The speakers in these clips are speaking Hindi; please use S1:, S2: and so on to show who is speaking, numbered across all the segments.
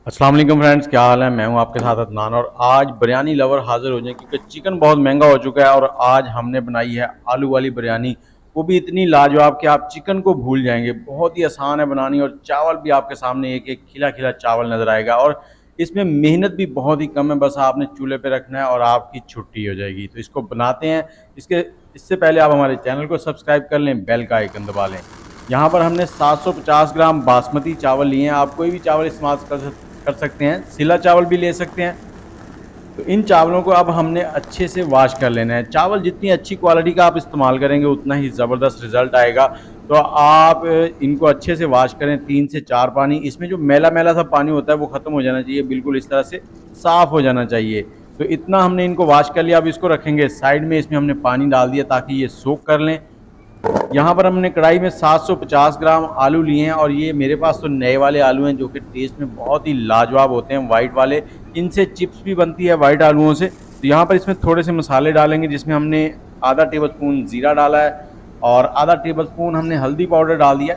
S1: अस्सलाम वालेकुम फ्रेंड्स, क्या हाल है। मैं हूं आपके साथ अदनान और आज बिरयानी लवर हाजिर हो जाए क्योंकि चिकन बहुत महंगा हो चुका है। और आज हमने बनाई है आलू वाली बिरयानी, वो भी इतनी लाजवाब कि आप चिकन को भूल जाएंगे। बहुत ही आसान है बनानी और चावल भी आपके सामने एक एक खिला खिला चावल नज़र आएगा। और इसमें मेहनत भी बहुत ही कम है, बस आपने चूल्हे पे रखना है और आपकी छुट्टी हो जाएगी। तो इसको बनाते हैं। इससे पहले आप हमारे चैनल को सब्सक्राइब कर लें, बेल का आइकन दबा लें। यहाँ पर हमने 750 ग्राम बासमती चावल लिए हैं। आप कोई भी चावल इस्तेमाल कर सकते हैं, सिला चावल भी ले सकते हैं। तो इन चावलों को अब हमने अच्छे से वॉश कर लेना है। चावल जितनी अच्छी क्वालिटी का आप इस्तेमाल करेंगे उतना ही ज़बरदस्त रिजल्ट आएगा। तो आप इनको अच्छे से वॉश करें, 3 से 4 पानी। इसमें जो मैला मैला सा पानी होता है वो ख़त्म हो जाना चाहिए, बिल्कुल इस तरह से साफ़ हो जाना चाहिए। तो इतना हमने इनको वॉश कर लिया। अब इसको रखेंगे साइड में। इसमें हमने पानी डाल दिया ताकि ये सोख कर लें। यहाँ पर हमने कढ़ाई में 750 ग्राम आलू लिए हैं और ये मेरे पास तो नए वाले आलू हैं जो कि टेस्ट में बहुत ही लाजवाब होते हैं, वाइट वाले। इनसे चिप्स भी बनती है वाइट आलूओं से। तो यहाँ पर इसमें थोड़े से मसाले डालेंगे, जिसमें हमने आधा टेबल स्पून ज़ीरा डाला है और आधा टेबल स्पून हमने हल्दी पाउडर डाल दिया।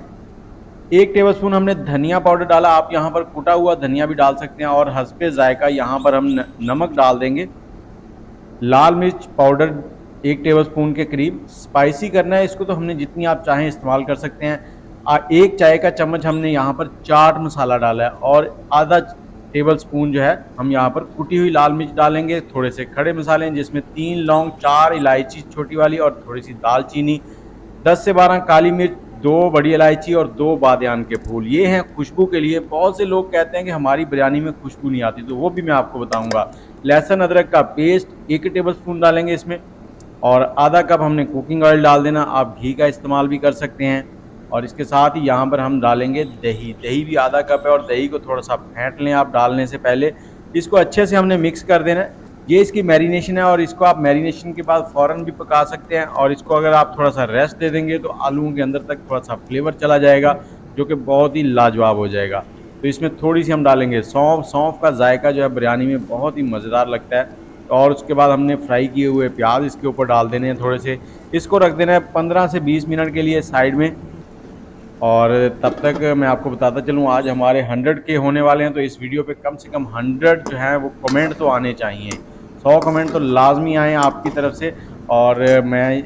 S1: 1 टेबल स्पून हमने धनिया पाउडर डाला। आप यहाँ पर कुटा हुआ धनिया भी डाल सकते हैं। और हस्बे जायका यहाँ पर हम नमक डाल देंगे। लाल मिर्च पाउडर 1 टेबल स्पून के करीब। स्पाइसी करना है इसको तो हमने जितनी आप चाहें इस्तेमाल कर सकते हैं। 1 चाय का चम्मच हमने यहाँ पर चाट मसाला डाला है और आधा टेबल स्पून जो है हम यहाँ पर कुटी हुई लाल मिर्च डालेंगे। थोड़े से खड़े मसाले जिसमें 3 लौंग, 4 इलायची छोटी वाली और थोड़ी सी दालचीनी, 10 से 12 काली मिर्च, 2 बड़ी इलायची और 2 बादियान के फूल। ये हैं खुशबू के लिए। बहुत से लोग कहते हैं कि हमारी बिरयानी में खुशबू नहीं आती, तो वो भी मैं आपको बताऊंगा। लहसुन अदरक का पेस्ट 1 टेबल स्पून डालेंगे इसमें और आधा कप हमने कुकिंग ऑयल डाल देना। आप घी का इस्तेमाल भी कर सकते हैं। और इसके साथ ही यहाँ पर हम डालेंगे दही। दही भी आधा कप है और दही को थोड़ा सा फेंट लें आप डालने से पहले। इसको अच्छे से हमने मिक्स कर देना है। ये इसकी मैरिनेशन है और इसको आप मैरिनेशन के बाद फ़ौरन भी पका सकते हैं। और इसको अगर आप थोड़ा सा रेस्ट दे देंगे तो आलूओं के अंदर तक थोड़ा सा फ्लेवर चला जाएगा, जो कि बहुत ही लाजवाब हो जाएगा। तो इसमें थोड़ी सी हम डालेंगे सौंफ। सौंफ का जायका जो है बिरयानी में बहुत ही मज़ेदार लगता है। और उसके बाद हमने फ्राई किए हुए प्याज इसके ऊपर डाल देने हैं थोड़े से। इसको रख देना है 15 से 20 मिनट के लिए साइड में। और तब तक मैं आपको बताता चलूँ, आज हमारे 100 के होने वाले हैं। तो इस वीडियो पे कम से कम 100 जो हैं वो कमेंट तो आने चाहिए। 100 कमेंट तो लाजमी आए आपकी तरफ से। और मैं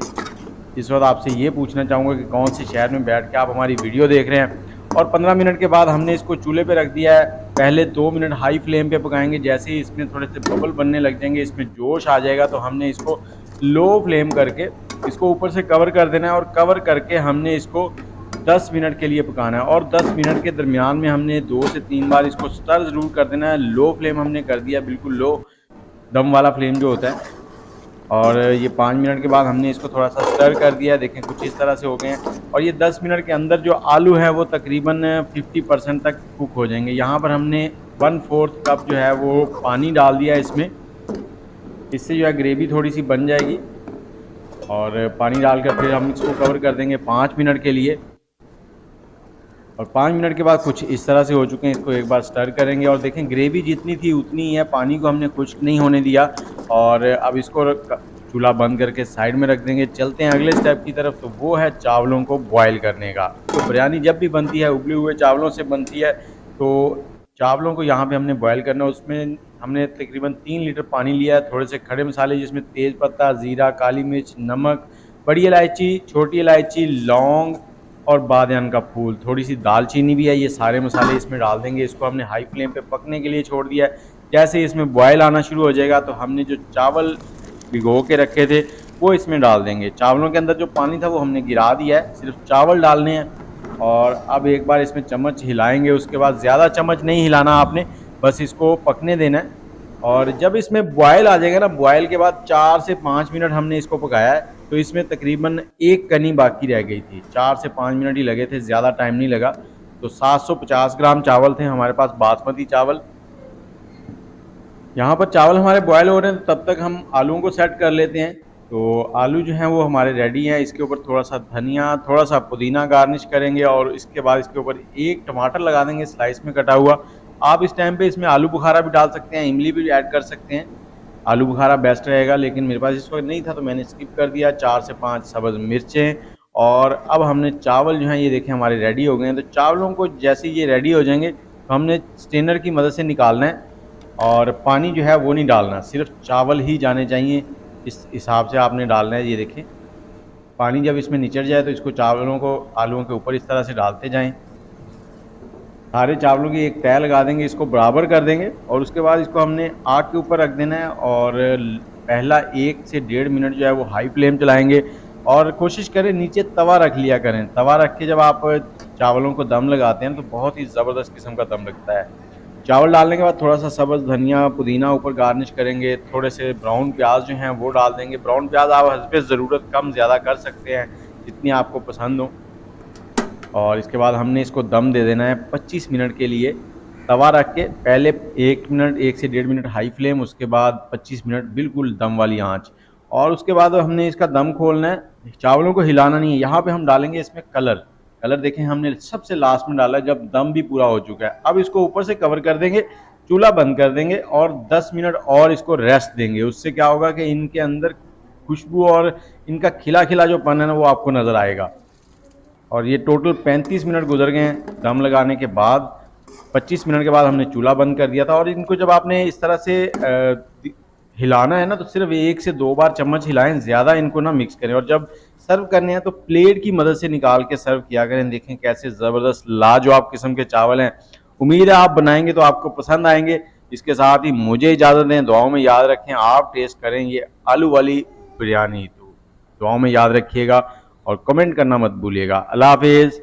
S1: इस वक्त आपसे ये पूछना चाहूँगा कि कौन से शहर में बैठ के आप हमारी वीडियो देख रहे हैं। और 15 मिनट के बाद हमने इसको चूल्हे पे रख दिया है। पहले 2 मिनट हाई फ्लेम पे पकाएंगे। जैसे ही इसमें थोड़े से बबल बनने लग जाएंगे, इसमें जोश आ जाएगा, तो हमने इसको लो फ्लेम करके इसको ऊपर से कवर कर देना है। और कवर करके हमने इसको 10 मिनट के लिए पकाना है। और 10 मिनट के दरमियान में हमने 2 से 3 बार इसको स्टर ज़रूर कर देना है। लो फ्लेम हमने कर दिया, बिल्कुल लो, दम वाला फ्लेम जो होता है। और ये 5 मिनट के बाद हमने इसको थोड़ा सा स्टर कर दिया। देखें कुछ इस तरह से हो गए हैं। और ये 10 मिनट के अंदर जो आलू है वो तकरीबन 50% तक कुक हो जाएंगे। यहाँ पर हमने 1/4 कप जो है वो पानी डाल दिया है इसमें। इससे जो है ग्रेवी थोड़ी सी बन जाएगी। और पानी डालकर फिर हम इसको कवर कर देंगे 5 मिनट के लिए। और 5 मिनट के बाद कुछ इस तरह से हो चुके हैं। इसको एक बार स्टर करेंगे और देखें ग्रेवी जितनी थी उतनी ही है, पानी को हमने खुश्क नहीं होने दिया। और अब इसको चूल्हा बंद करके साइड में रख देंगे। चलते हैं अगले स्टेप की तरफ, तो वो है चावलों को बॉयल करने का। तो बिरयानी जब भी बनती है उबले हुए चावलों से बनती है। तो चावलों को यहाँ पे हमने बॉयल करना है। उसमें हमने तकरीबन 3 लीटर पानी लिया है। थोड़े से खड़े मसाले जिसमें तेज़ पत्ता, ज़ीरा, काली मिर्च, नमक, बड़ी इलायची, छोटी इलायची, लौंग और बादियान का फूल, थोड़ी सी दालचीनी भी है। ये सारे मसाले इसमें डाल देंगे। इसको हमने हाई फ्लेम पे पकने के लिए छोड़ दिया है। जैसे ही इसमें बॉयल आना शुरू हो जाएगा तो हमने जो चावल भिगो के रखे थे वो इसमें डाल देंगे। चावलों के अंदर जो पानी था वो हमने गिरा दिया है, सिर्फ चावल डालने हैं। और अब एक बार इसमें चम्मच हिलाएंगे। उसके बाद ज़्यादा चम्मच नहीं हिलाना आपने, बस इसको पकने देना है। और जब इसमें बॉयल आ जाएगा ना, बॉयल के बाद 4 से 5 मिनट हमने इसको पकाया है। तो इसमें तकरीबन एक कनी बाकी रह गई थी। 4 से 5 मिनट ही लगे थे, ज़्यादा टाइम नहीं लगा। तो 750 ग्राम चावल थे हमारे पास, बासमती चावल। यहाँ पर चावल हमारे बॉयल हो रहे हैं, तो तब तक हम आलूओं को सेट कर लेते हैं। तो आलू जो हैं वो हमारे रेडी हैं। इसके ऊपर थोड़ा सा धनिया, थोड़ा सा पुदीना गार्निश करेंगे और इसके बाद इसके ऊपर एक टमाटर लगा देंगे स्लाइस में कटा हुआ। आप इस टाइम पे इसमें आलू बुखारा भी डाल सकते हैं, इमली भी ऐड कर सकते हैं। आलू बुखारा बेस्ट रहेगा, लेकिन मेरे पास इस वक्त नहीं था तो मैंने स्किप कर दिया। 4 से 5 सब्ज़ मिर्चें। और अब हमने चावल जो हैं ये देखें हमारे रेडी हो गए हैं। तो चावलों को जैसे ही ये रेडी हो जाएंगे तो हमने स्ट्रेनर की मदद से निकालना है और पानी जो है वो नहीं डालना, सिर्फ चावल ही जाने चाहिए, इस हिसाब से आपने डालना है। ये देखें, पानी जब इसमें निचर जाए तो इसको चावलों को आलूओं के ऊपर इस तरह से डालते जाएं। सारे चावलों की एक तय लगा देंगे, इसको बराबर कर देंगे और उसके बाद इसको हमने आग के ऊपर रख देना है और पहला 1 से 1.5 मिनट जो है वो हाई फ्लेम चलाएंगे और कोशिश करें नीचे तवा रख लिया करें। तवा रख के जब आप चावलों को दम लगाते हैं तो बहुत ही ज़बरदस्त किस्म का दम लगता है। चावल डालने के बाद थोड़ा सा सब्ज़ धनिया पुदीना ऊपर गार्निश करेंगे, थोड़े से ब्राउन प्याज जो हैं वो डाल देंगे। ब्राउन प्याज आप हस्बे ज़रूरत कम ज़्यादा कर सकते हैं, जितनी आपको पसंद हो। और इसके बाद हमने इसको दम दे देना है 25 मिनट के लिए। तवा रख के पहले 1 मिनट 1 से 1.5 मिनट हाई फ्लेम, उसके बाद 25 मिनट बिल्कुल दम वाली आंच और उसके बाद हमने इसका दम खोलना है। चावलों को हिलाना नहीं है। यहाँ पे हम डालेंगे इसमें कलर। कलर देखें हमने सबसे लास्ट में डाला जब दम भी पूरा हो चुका है। अब इसको ऊपर से कवर कर देंगे, चूल्हा बंद कर देंगे और 10 मिनट और इसको रेस्ट देंगे। उससे क्या होगा कि इनके अंदर खुशबू और इनका खिला खिला जो पन है ना वो आपको नज़र आएगा। और ये टोटल 35 मिनट गुजर गए हैं दम लगाने के बाद। 25 मिनट के बाद हमने चूल्हा बंद कर दिया था। और इनको जब आपने इस तरह से हिलाना है ना तो सिर्फ 1 से 2 बार चम्मच हिलाएं, ज़्यादा इनको ना मिक्स करें। और जब सर्व करने हैं तो प्लेट की मदद से निकाल के सर्व किया करें। देखें कैसे ज़बरदस्त लाजवाब किस्म के चावल हैं। उम्मीद है आप बनाएंगे तो आपको पसंद आएंगे। इसके साथ ही मुझे इजाज़त दें, दुआओं में याद रखें, आप टेस्ट करें ये आलू वाली बिरयानी। तो दुआओं में याद रखिएगा और कमेंट करना मत भूलिएगा। अल्लाह हाफिज़।